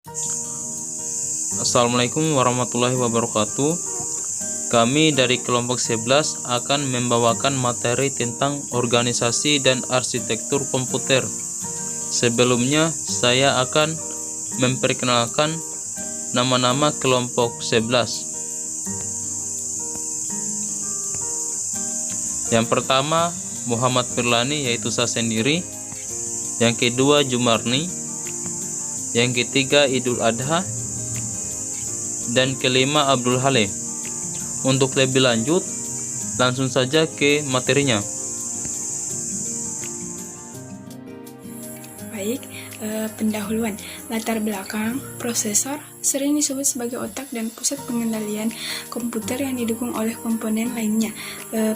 Assalamualaikum warahmatullahi wabarakatuh. Kami dari kelompok 11 akan membawakan materi tentang organisasi dan arsitektur komputer. Sebelumnya, saya akan memperkenalkan nama-nama kelompok 11. Yang pertama, Muhammad Firlani, yaitu saya sendiri. Yang kedua, Jumarni. Yang ketiga, Idul Adha. Dan kelima, Abdul Haleh. Untuk lebih lanjut, langsung saja ke materinya. Baik, pendahuluan. Latar belakang, prosesor sering disebut sebagai otak dan pusat pengendalian komputer yang didukung oleh komponen lainnya.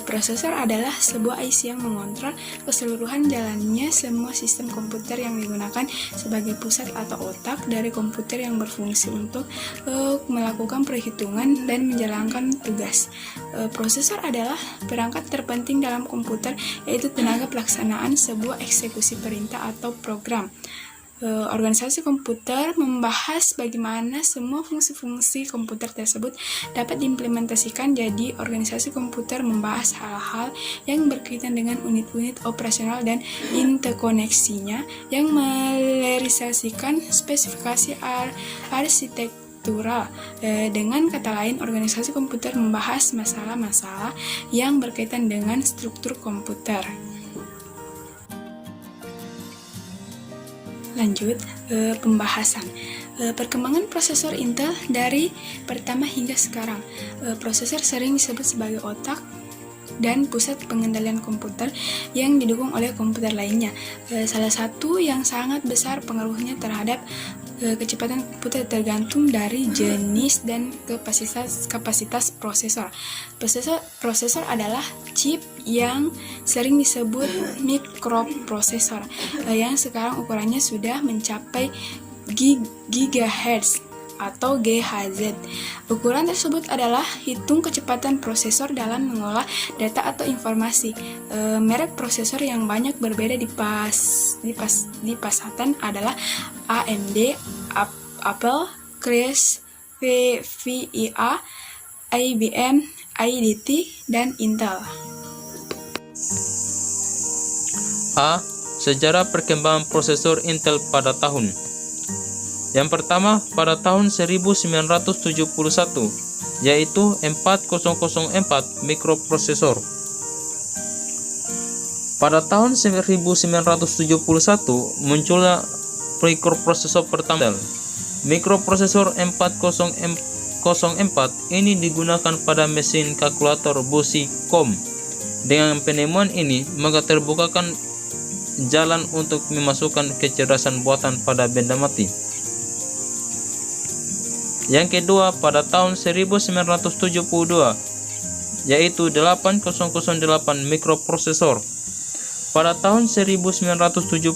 Prosesor adalah sebuah IC yang mengontrol keseluruhan jalannya semua sistem komputer yang digunakan sebagai pusat atau otak dari komputer yang berfungsi untuk melakukan perhitungan dan menjalankan tugas. Prosesor adalah perangkat terpenting dalam komputer, yaitu tenaga pelaksanaan sebuah eksekusi perintah atau program. Organisasi komputer membahas bagaimana semua fungsi-fungsi komputer tersebut dapat diimplementasikan. Jadi, organisasi komputer membahas hal-hal yang berkaitan dengan unit-unit operasional dan interkoneksinya, yang merealisasikan spesifikasi arsitektural. Dengan kata lain, organisasi komputer membahas masalah-masalah yang berkaitan dengan struktur komputer. Lanjut, pembahasan perkembangan prosesor Intel dari pertama hingga sekarang. Prosesor sering disebut sebagai otak dan pusat pengendalian komputer yang didukung oleh komputer lainnya. Salah satu yang sangat besar pengaruhnya terhadap kecepatan komputer tergantung dari jenis dan kapasitas prosesor. Prosesor adalah chip yang sering disebut mikroprosesor, yang sekarang ukurannya sudah mencapai gigahertz atau GHz. Ukuran tersebut adalah hitung kecepatan prosesor dalam mengolah data atau informasi. Merek prosesor yang banyak berbeda di pasaran adalah AMD, Apple, Cray, VIA, IBM, IDT, dan Intel. A. Sejarah perkembangan prosesor Intel pada tahun. Yang pertama, pada tahun 1971, yaitu 4004 mikroprosesor. Pada tahun 1971 muncullah mikroprosesor pertama. Mikroprosesor 4004 ini digunakan pada mesin kalkulator Busicom. Dengan penemuan ini, maka terbukakan jalan untuk memasukkan kecerdasan buatan pada benda mati. Yang kedua, pada tahun 1972, yaitu 8008 mikroprosesor. Pada tahun 1972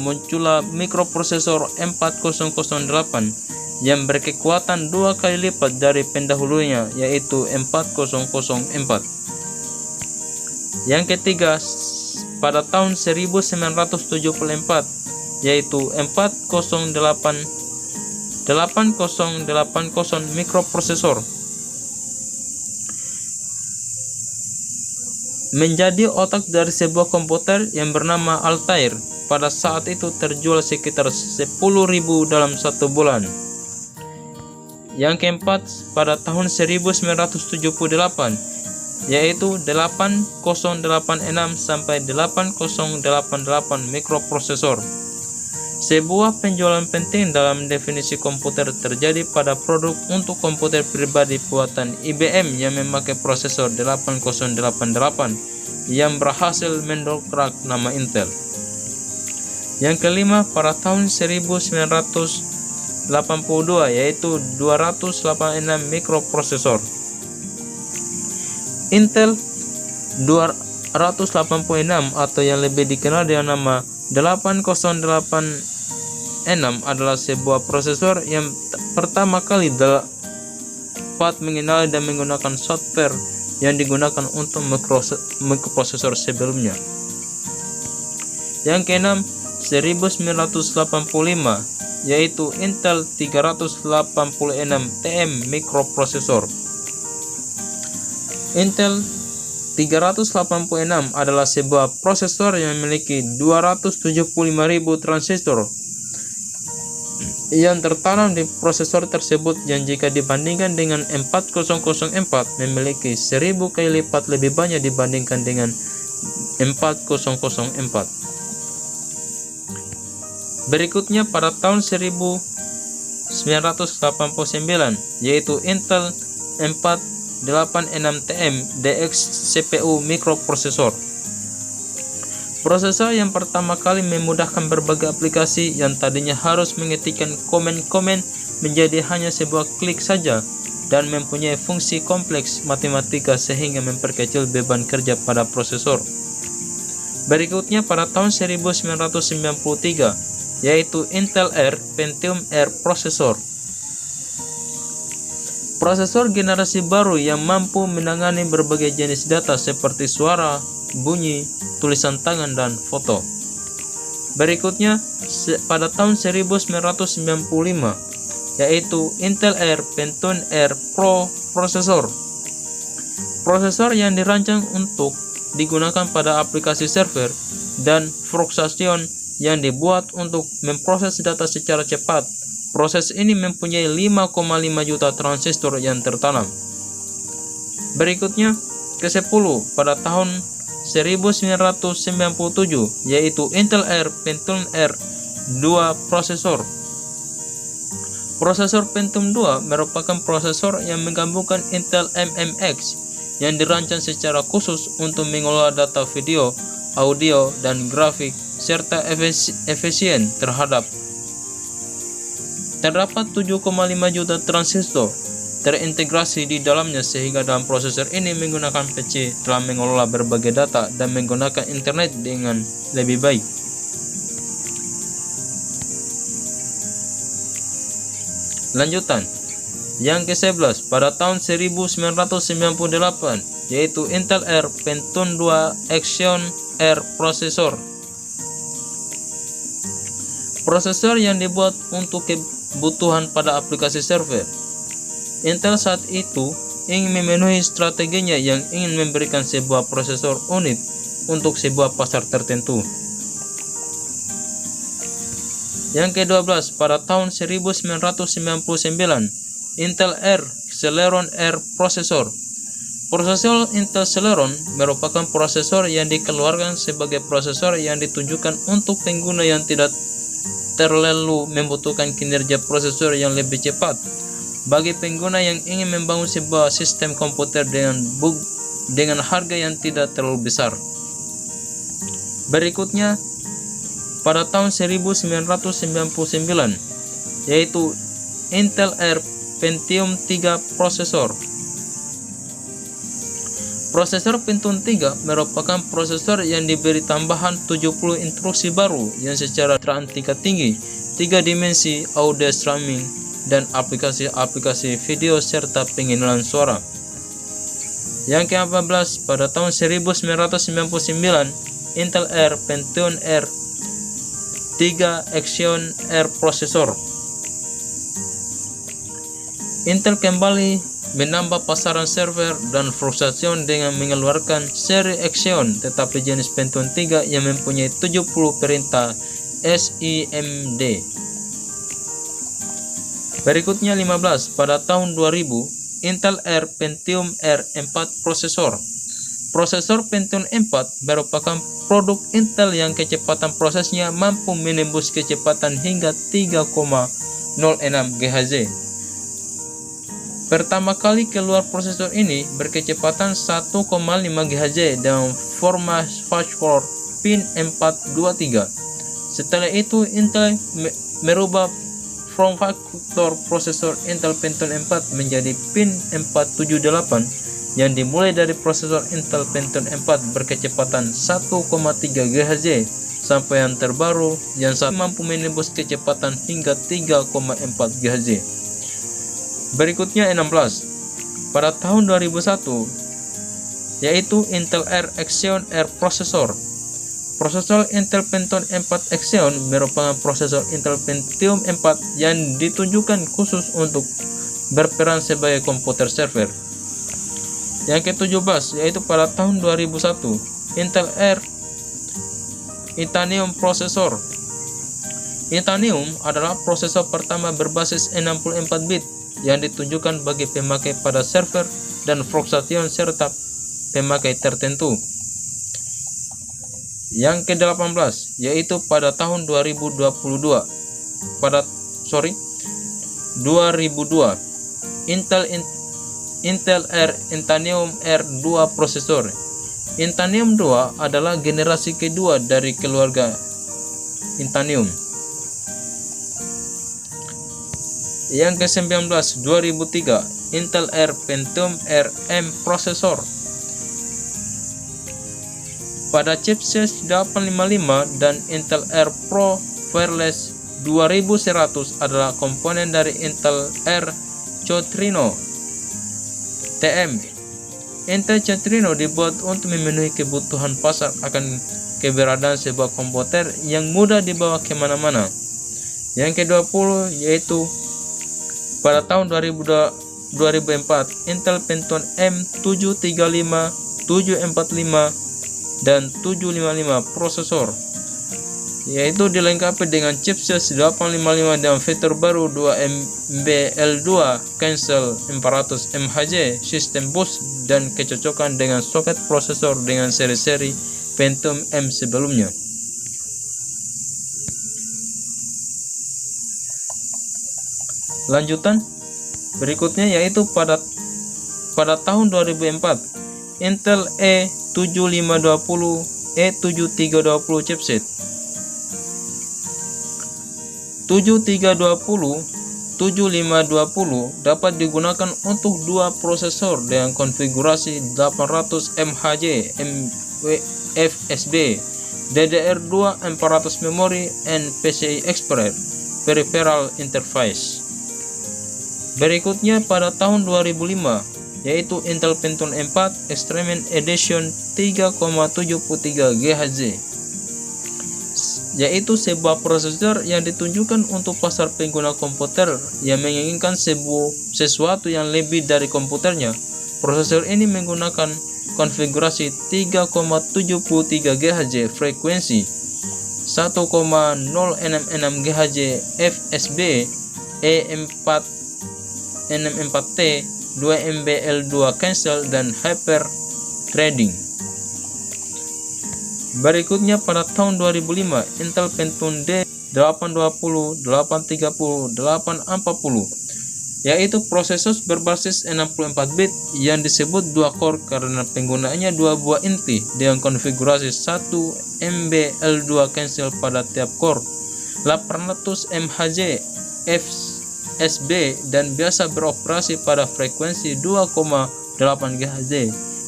muncullah mikroprosesor 4008 yang berkekuatan 2 kali lipat dari pendahulunya, yaitu 4004. Yang ketiga, pada tahun 1974, yaitu 8080 mikroprosesor menjadi otak dari sebuah komputer yang bernama Altair. Pada saat itu terjual sekitar 10.000 dalam satu bulan. Yang keempat, pada tahun 1978, yaitu 8086 sampai 8088 mikroprosesor. Sebuah penjualan penting dalam definisi komputer terjadi pada produk untuk komputer pribadi buatan IBM yang memakai prosesor 8088 yang berhasil mendongkrak nama Intel. Yang kelima, pada tahun 1982, yaitu 286 mikroprosesor. Intel 286 atau yang lebih dikenal dengan nama 8086 adalah sebuah prosesor yang pertama kali dapat mengenali dan menggunakan software yang digunakan untuk mikroprosesor sebelumnya. Yang keenam, 1985, yaitu Intel 386TM microprocessor. Intel 386 adalah sebuah prosesor yang memiliki 275.000 transistor yang tertanam di prosesor tersebut, yang jika dibandingkan dengan 4004 memiliki 1000 kali lipat lebih banyak dibandingkan dengan 4004. Berikutnya pada tahun 1989 yaitu Intel 486TM DX CPU microprocessor. Prosesor yang pertama kali memudahkan berbagai aplikasi yang tadinya harus mengetikkan komen-komen menjadi hanya sebuah klik saja, dan mempunyai fungsi kompleks matematika sehingga memperkecil beban kerja pada prosesor. Berikutnya pada tahun 1993 yaitu Intel R Pentium R Processor. Prosesor generasi baru yang mampu menangani berbagai jenis data seperti suara, bunyi, tulisan tangan, dan foto. Berikutnya pada tahun 1995 yaitu Intel R Pentium R Pro Processor. Prosesor yang dirancang untuk digunakan pada aplikasi server dan workstation yang dibuat untuk memproses data secara cepat. Proses ini mempunyai 5,5 juta transistor yang tertanam. Berikutnya ke-10 pada tahun 1997 yaitu Intel R Pentium R 2 Processor. Prosesor Pentium 2 merupakan prosesor yang menggabungkan Intel MMX yang dirancang secara khusus untuk mengolah data video, audio, dan grafik serta efisien terdapat 7,5 juta transistor terintegrasi di dalamnya, sehingga dalam prosesor ini menggunakan PC telah mengelola berbagai data dan menggunakan internet dengan lebih baik. Lanjutan yang ke-11 pada tahun 1998 yaitu Intel R Pentium 2 Axion R Processor. Prosesor yang dibuat untuk kebutuhan pada aplikasi server. Intel saat itu ingin memenuhi strateginya yang ingin memberikan sebuah prosesor unik untuk sebuah pasar tertentu. Yang ke-12 pada tahun 1999 Intel R Celeron R Processor. Prosesor Intel Celeron merupakan prosesor yang dikeluarkan sebagai prosesor yang ditujukan untuk pengguna yang tidak terlalu membutuhkan kinerja prosesor yang lebih cepat. Bagi pengguna yang ingin membangun sebuah sistem komputer dengan harga yang tidak terlalu besar. Berikutnya pada tahun 1999 yaitu Intel R Pentium 3 Processor. Prosesor Pentium 3 merupakan prosesor yang diberi tambahan 70 instruksi baru yang secara tingkat tinggi, 3 dimensi, audio streaming, dan aplikasi-aplikasi video serta pengenalan suara. Yang ke-14 pada tahun 1999 Intel R Pentium R 3 Axion R Processor. Intel kembali menambah pasaran server dan workstation dengan mengeluarkan seri Axion, tetapi jenis Pentium 3 yang mempunyai 70 perintah SIMD. Berikutnya 15 pada tahun 2000 Intel R Pentium R 4 Processor. Prosesor Pentium 4 merupakan produk Intel yang kecepatan prosesnya mampu menembus kecepatan hingga 3,06 GHz. Pertama kali keluar prosesor ini berkecepatan 1,5 GHz dengan format fast-forward pin 423. Setelah itu Intel merubah form factor prosesor Intel Pentium 4 menjadi pin 478 yang dimulai dari prosesor Intel Pentium 4 berkecepatan 1,3 GHz sampai yang terbaru yang mampu menembus kecepatan hingga 3,4 GHz. Berikutnya 16 pada tahun 2001 yaitu Intel R Axion R Processor. Prosesor Intel Pentium 4 Xeon merupakan prosesor Intel Pentium 4 yang ditujukan khusus untuk berperan sebagai komputer server. Yang ke-17 yaitu pada tahun 2001, Intel Air Itanium Processor. Itanium adalah prosesor pertama berbasis 64 bit yang ditujukan bagi pemakai pada server dan workstation serta pemakai tertentu. Yang ke-18 yaitu pada tahun 2002 Intel Air Itanium R2 prosesor. Itanium 2 adalah generasi kedua dari keluarga Itanium. Yang ke-19 2003 Intel Air Pentium RM prosesor. Pada chipset 855 dan Intel Air Pro Wireless 2100 adalah komponen dari Intel Air Centrino TM. Intel Centrino dibuat untuk memenuhi kebutuhan pasar akan keberadaan sebuah komputer yang mudah dibawa kemana-mana. Yang ke-20 yaitu pada tahun 2004 Intel Pentium M735, 745 dan 755 prosesor, yaitu dilengkapi dengan chipset 855 dan fitur baru 2MBL2 cancel 400 MHz sistem bus dan kecocokan dengan soket prosesor dengan seri-seri Pentium M sebelumnya. Lanjutan berikutnya yaitu pada tahun 2004 Intel E7520, E7320 chipset. 7320, 7520 dapat digunakan untuk dua prosesor dengan konfigurasi 800 MHz FSB, DDR2 400 memori, and PCI Express Peripheral Interface. Berikutnya pada tahun 2005 yaitu Intel Pentium 4 Extreme Edition 3,73 GHz, yaitu sebuah prosesor yang ditunjukkan untuk pasar pengguna komputer yang menginginkan sesuatu yang lebih dari komputernya. Prosesor ini menggunakan konfigurasi 3,73 GHz frekuensi, 1,066 GHz FSB, E4T, 2MBL2 cancel, dan hyper threading. Berikutnya pada tahun 2005 Intel Pentium D820, 830, 840, yaitu prosesor berbasis 64 bit yang disebut dual core karena penggunaannya dua buah inti dengan konfigurasi 1 MBL2 cancel pada tiap core, 800 MHz FSB, dan biasa beroperasi pada frekuensi 2,8 GHz,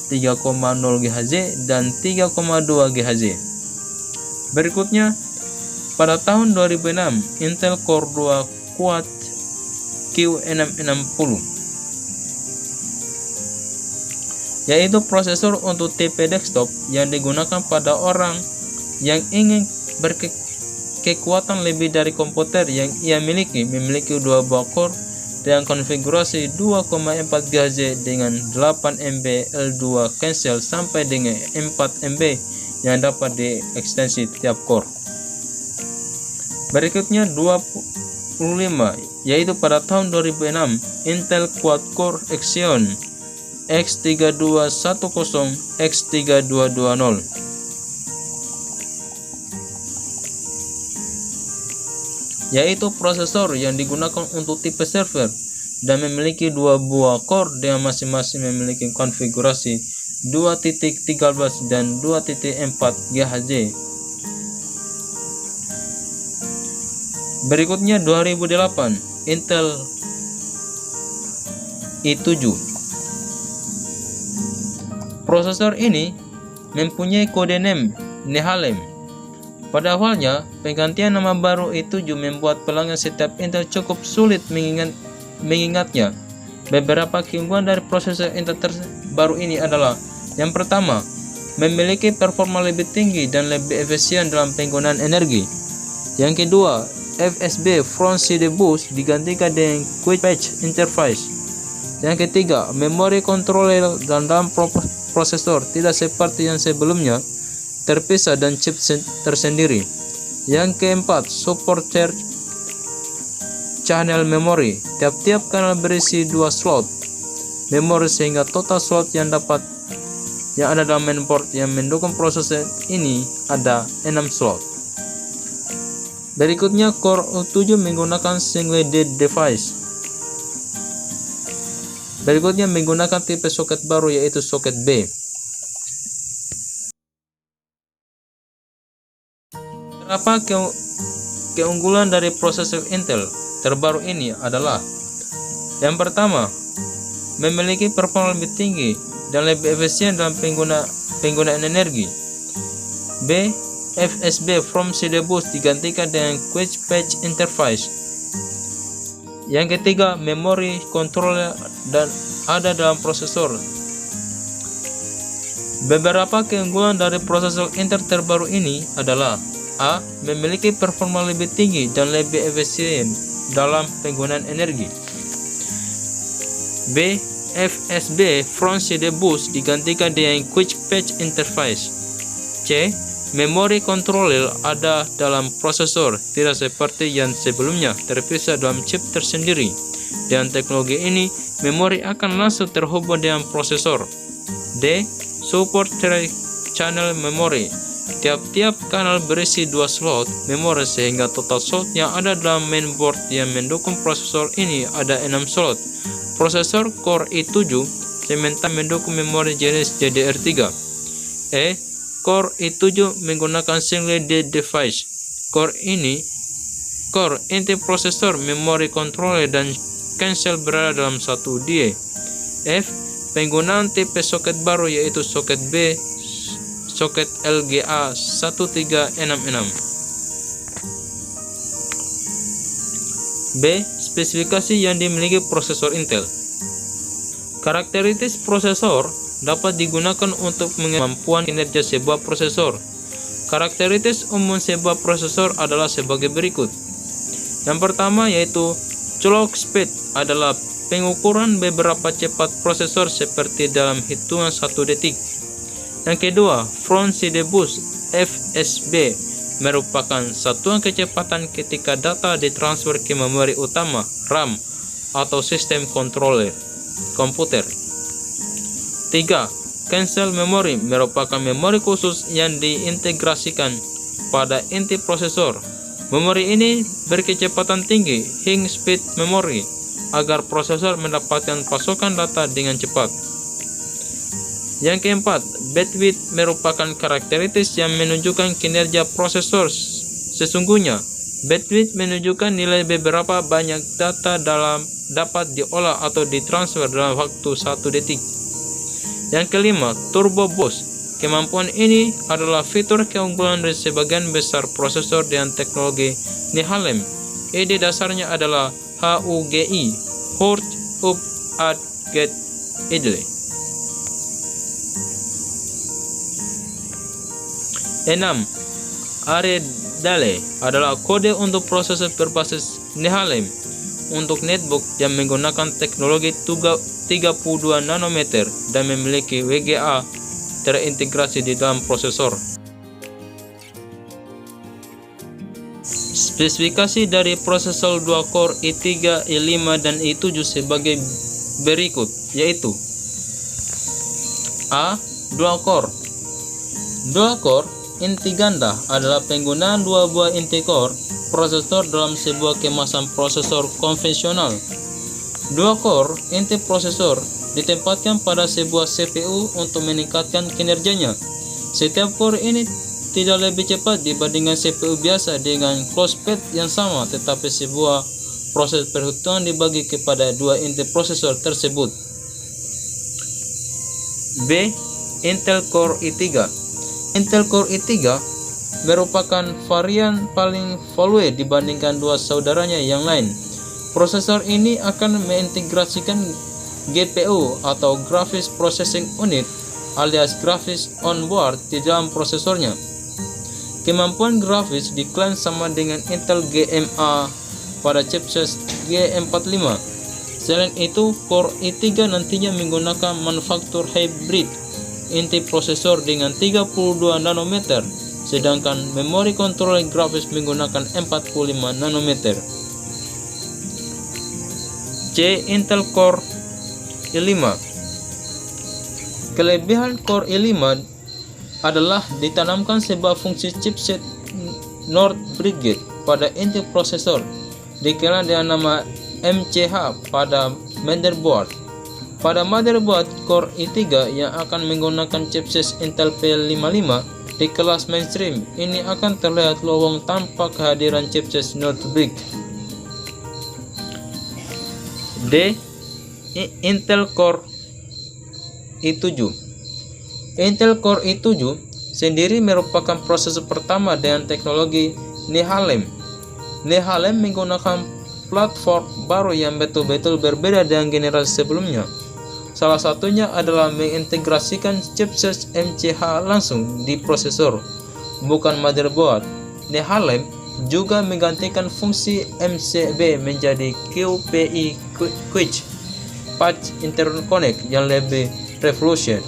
3,0 GHz, dan 3,2 GHz. Berikutnya pada tahun 2006 Intel Core 2 Quad Q660, yaitu prosesor untuk tipe desktop yang digunakan pada orang yang ingin berkekuatan lebih dari komputer yang ia memiliki dua buah core dengan konfigurasi 2,4 GHz dengan 8 MB L2 cancel sampai dengan 4 MB yang dapat diekstensi tiap core. Berikutnya 25 yaitu pada tahun 2006 Intel Quad Core Xeon X3210, X3220, yaitu prosesor yang digunakan untuk tipe server dan memiliki dua buah core dengan masing-masing memiliki konfigurasi 2.13 dan 2.4 GHz. Berikutnya 2008 Intel i7. Prosesor ini mempunyai kode name Nehalem. Pada awalnya, penggantian nama baru i7 membuat pelanggan setiap Intel cukup sulit mengingatnya. Beberapa keunggulan dari prosesor Intel baru ini adalah: yang pertama, memiliki performa lebih tinggi dan lebih efisien dalam penggunaan energi. Yang kedua, FSB Front CD Bus digantikan dengan Quick Patch Interface. Yang ketiga, memori controller dan dalam prosesor tidak seperti yang sebelumnya terpisah dan chip tersendiri. Yang keempat, support channel memory. Tiap-tiap kanal berisi 2 slot memori sehingga total slot yang ada dalam mainboard yang mendukung prosesor ini ada 6 slot. Berikutnya, Core i7 menggunakan single dead device. Berikutnya menggunakan tipe soket baru yaitu soket B. Beberapa keunggulan dari prosesor Intel terbaru ini adalah: yang pertama, memiliki performa lebih tinggi dan lebih efisien dalam penggunaan energi. B. FSB from CD Bus digantikan dengan Quick Patch Interface. Yang ketiga, memori controller dan ada dalam prosesor. Beberapa keunggulan dari prosesor Intel terbaru ini adalah: A. Memiliki performa lebih tinggi dan lebih efisien dalam penggunaan energi. B. FSB Front CD Bus digantikan dengan Quick Patch Interface. C. Memori controller ada dalam prosesor, tidak seperti yang sebelumnya terpisah dalam chip tersendiri. Dengan teknologi ini, memori akan langsung terhubung dengan prosesor. D. Support channel memory. Tiap-tiap kanal berisi 2 slot memori sehingga total slot yang ada dalam mainboard yang mendukung prosesor ini ada 6 slot. Prosesor Core i7 sementara mendukung memori jenis DDR3. E. Core i7 menggunakan single dead device. Core inti prosesor, memori controller dan cancel berada dalam satu die. F. Penggunaan tipe soket baru yaitu soket B, soket LGA 1366. B. Spesifikasi yang dimiliki prosesor Intel. Karakteristik prosesor dapat digunakan untuk kemampuan kinerja sebuah prosesor. Karakteristik umum sebuah prosesor adalah sebagai berikut. Yang pertama yaitu clock speed adalah pengukuran beberapa cepat prosesor seperti dalam hitungan 1 detik. Yang kedua, Front CD Bus FSB merupakan satuan kecepatan ketika data ditransfer ke memori utama RAM atau sistem controller komputer. 3. Cancel memory merupakan memori khusus yang diintegrasikan pada inti prosesor. Memori ini berkecepatan tinggi hingga speed memory agar prosesor mendapatkan pasokan data dengan cepat. Yang keempat, bandwidth merupakan karakteristik yang menunjukkan kinerja prosesor sesungguhnya. Bandwidth menunjukkan nilai beberapa banyak data dapat diolah atau ditransfer dalam waktu 1 detik. Yang kelima, turbo boost. Kemampuan ini adalah fitur keunggulan dari sebagian besar prosesor dengan teknologi Nehalem. Ide dasarnya adalah HUGI, Hurry Up and Get Idle. 6. Aredale adalah kode untuk prosesor berbasis Nehalem untuk netbook yang menggunakan teknologi 32 nanometer dan memiliki VGA terintegrasi di dalam prosesor. Spesifikasi dari prosesor 2 core i3, i5, dan i7 sebagai berikut, yaitu: A. Dual core. Dual core inti ganda adalah penggunaan 2 buah inti core prosesor dalam sebuah kemasan prosesor konvensional. Dual core inti prosesor ditempatkan pada sebuah CPU untuk meningkatkan kinerjanya. Setiap core ini tidak lebih cepat dibandingkan CPU biasa dengan clock speed yang sama, tetapi sebuah proses perhitungan dibagi kepada 2 inti prosesor tersebut. B. Intel Core i3. Intel Core i3 merupakan varian paling value dibandingkan 2 saudaranya yang lain. Prosesor ini akan mengintegrasikan GPU atau Graphics Processing Unit alias grafis on board di dalam prosesornya. Kemampuan grafis diklaim sama dengan Intel GMA pada chipset G45. Selain itu, Core i3 nantinya menggunakan manufaktur hybrid inti prosesor dengan 32 nanometer, sedangkan memori kontrol grafis menggunakan 45 nanometer. C. Intel Core i5. Kelebihan Core i5 adalah ditanamkan sebuah fungsi chipset NOR Bridge pada inti prosesor, dikenal dengan nama MCH pada motherboard. Pada motherboard Core i3 yang akan menggunakan chipset Intel P55 di kelas mainstream, ini akan terlihat lowong tanpa kehadiran chipset NOR Bridge. D. Intel Core i7. Intel Core i7 sendiri merupakan prosesor pertama dengan teknologi Nehalem. Nehalem menggunakan platform baru yang betul-betul berbeda dengan generasi sebelumnya. Salah satunya adalah mengintegrasikan chipset MCH langsung di prosesor, bukan motherboard. Nehalem juga menggantikan fungsi MCB menjadi QPI Quick Patch Interconnect yang lebih revolution.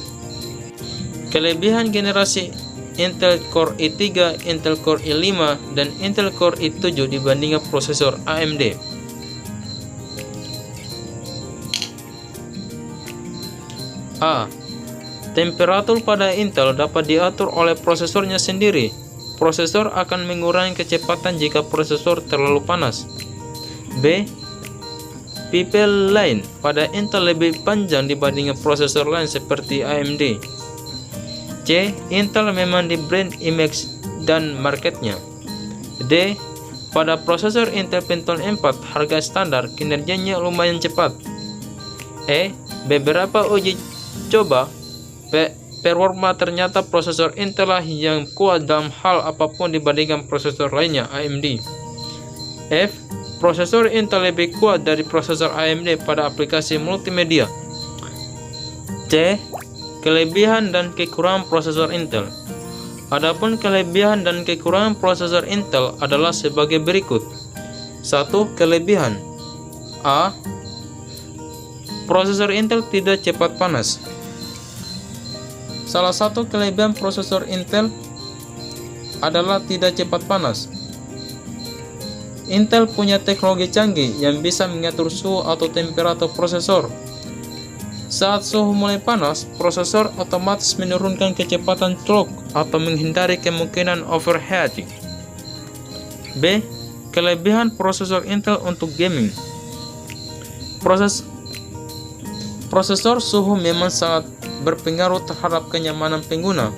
Kelebihan generasi Intel Core i3, Intel Core i5, dan Intel Core i7 dibandingkan prosesor AMD. A. Temperatur pada Intel dapat diatur oleh prosesornya sendiri. Prosesor akan mengurangi kecepatan jika prosesor terlalu panas. B. Pipel line pada Intel lebih panjang dibandingkan prosesor lain seperti AMD. C. Intel memang di brand image dan marketnya. D. Pada prosesor Intel Pentium 4 harga standar, kinerjanya lumayan cepat. E. Beberapa uji coba performa ternyata prosesor Intel lah yang kuat dalam hal apapun dibandingkan prosesor lainnya AMD. F. Prosesor Intel lebih kuat dari prosesor AMD pada aplikasi multimedia. C. Kelebihan dan kekurangan prosesor Intel. Adapun kelebihan dan kekurangan prosesor Intel adalah sebagai berikut. 1. Kelebihan. A. Prosesor Intel tidak cepat panas. Salah satu kelebihan prosesor Intel adalah tidak cepat panas. Intel punya teknologi canggih yang bisa mengatur suhu atau temperatur prosesor. Saat suhu mulai panas, prosesor otomatis menurunkan kecepatan clock atau menghindari kemungkinan overheating. B. Kelebihan prosesor Intel untuk gaming. Prosesor suhu memang sangat berpengaruh terhadap kenyamanan pengguna.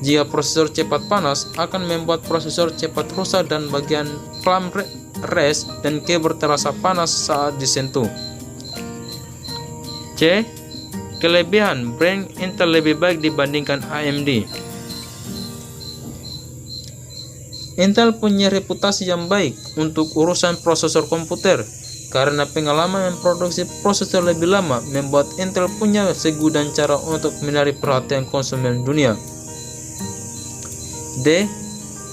Jika prosesor cepat panas, akan membuat prosesor cepat rusak dan bagian clamp rest dan keyboard terasa panas saat disentuh. C. Kelebihan brand Intel lebih baik dibandingkan AMD. Intel punya reputasi yang baik untuk urusan prosesor komputer karena pengalaman memproduksi prosesor lebih lama membuat Intel punya segudang cara untuk menarik perhatian konsumen dunia. D.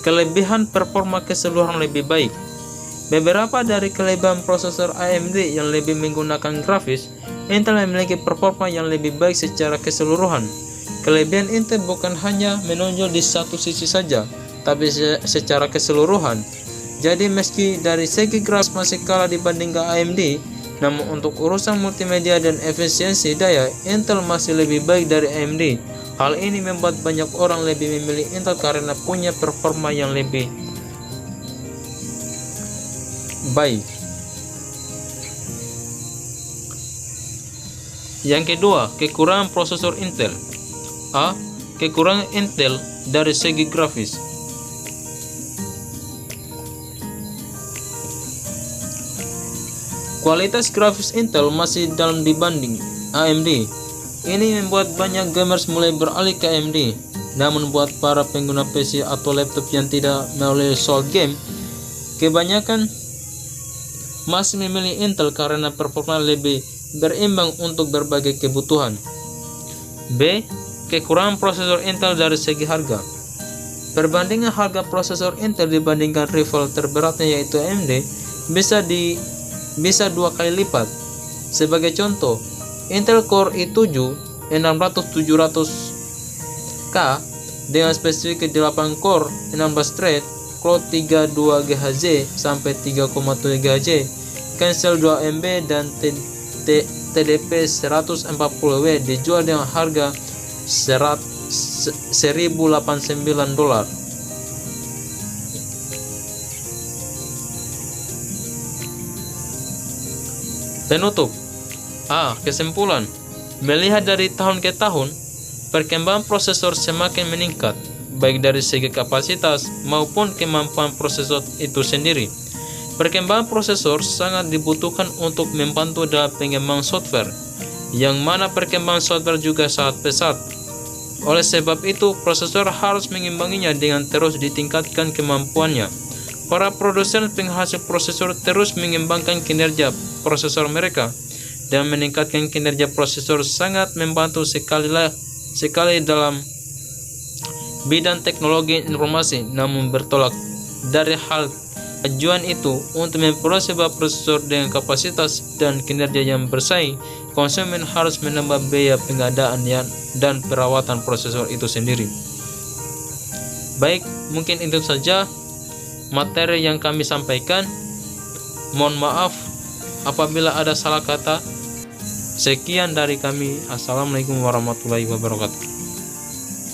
Kelebihan performa keseluruhan lebih baik. Beberapa dari kelebihan prosesor AMD yang lebih menggunakan grafis, Intel memiliki performa yang lebih baik secara keseluruhan. Kelebihan Intel bukan hanya menonjol di satu sisi saja, tapi secara keseluruhan. Jadi meski dari segi grafis masih kalah dibandingkan AMD, namun untuk urusan multimedia dan efisiensi daya, Intel masih lebih baik dari AMD. Hal ini membuat banyak orang lebih memilih Intel karena punya performa yang lebih baik. Yang kedua, kekurangan prosesor Intel. A. Kekurangan Intel dari segi grafis. Kualitas grafis Intel masih dalam dibanding AMD. Ini membuat banyak gamers mulai beralih ke AMD. Namun buat para pengguna PC atau laptop yang tidak melalui soul game, kebanyakan masih memilih Intel karena performa lebih berimbang untuk berbagai kebutuhan. B. Kekurangan prosesor Intel dari segi harga. Perbandingan harga prosesor Intel dibandingkan rival terberatnya yaitu AMD bisa 2 kali lipat. Sebagai contoh, Intel Core i7 6700K dengan spesifikasi 8 core 16 thread, clock 32 GHz sampai 3,7 GHz, cancel 2 MB dan TDP 140W dijual dengan harga $1.089. Penutup. Kesimpulan. Melihat dari tahun ke tahun, perkembangan prosesor semakin meningkat, baik dari segi kapasitas maupun kemampuan prosesor itu sendiri. Perkembangan prosesor sangat dibutuhkan untuk membantu dalam pengembangan software, yang mana perkembangan software juga sangat pesat. Oleh sebab itu, prosesor harus mengimbanginya dengan terus ditingkatkan kemampuannya. Para produsen penghasil prosesor terus mengembangkan kinerja prosesor mereka, dan meningkatkan kinerja prosesor sangat membantu sekali dalam bidang teknologi informasi, namun bertolak dari hal tujuan itu untuk memperoleh sebuah prosesor dengan kapasitas dan kinerja yang bersaing, konsumen harus menambah biaya pengadaan dan perawatan prosesor itu sendiri. Baik, mungkin itu saja materi yang kami sampaikan. Mohon maaf apabila ada salah kata. Sekian dari kami. Assalamualaikum warahmatullahi wabarakatuh.